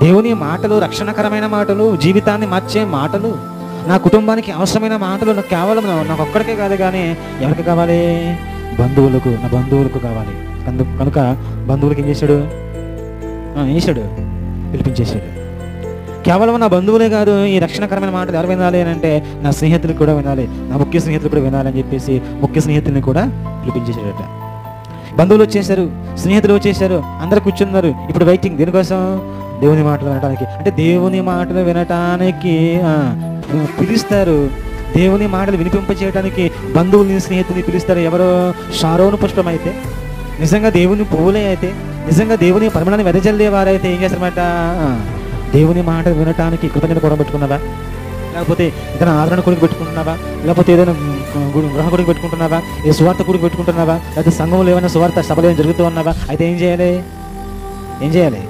దేవుని మాటలు, రక్షణకరమైన మాటలు, జీవితాన్ని మార్చే మాటలు, నా కుటుంబానికి అవసరమైన మాటలు నాకు కేవలం నాకు ఒక్కడికే కాదు, కానీ ఎవరికి కావాలి? బంధువులకు, నా బంధువులకు కావాలి. కనుక బంధువులకి ఏం చేశాడు? పిలిపించేశాడు. కేవలం నా బంధువులే కాదు, ఈ రక్షణకరమైన మాటలు ఎవరు వినాలి అని అంటే నా స్నేహితులకు కూడా వినాలి, నా ముఖ్య స్నేహితులు కూడా వినాలి అని చెప్పేసి ముఖ్య స్నేహితుల్ని కూడా పిలిపించేశాడట. బంధువులు వచ్చేసారు, స్నేహితులు వచ్చేసారు, అందరు కూర్చున్నారు. ఇప్పుడు వెయిటింగ్ దేనికోసం? దేవుని మాటలు వినటానికి. అంటే దేవుని మాటలు వినటానికి పిలుస్తారు, దేవుని మాటలు వినిపింపచేయడానికి బంధువుల్ని, స్నేహితుల్ని పిలుస్తారు. ఎవరో షారోను పుష్పం అయితే, నిజంగా దేవుని పువ్వులే అయితే, నిజంగా దేవుని పరిమళాన్ని వెదజల్లేవారైతే ఏం చేస్తారన్నమాట? దేవుని మాట వినటానికి కృతజ్ఞత కూడా పెట్టుకున్నావా? లేకపోతే ఏదైనా ఆదరణ కొడుకు పెట్టుకుంటున్నావా? లేకపోతే ఏదైనా గృహ కొడుకు పెట్టుకుంటున్నావా? ఏ సువార్త కొడుకు పెట్టుకుంటున్నావా? లేకపోతే సంఘంలో ఏమైనా సువార్త సభలు ఏమైనా జరుగుతూ ఉన్నావా? అయితే ఏం చేయాలి?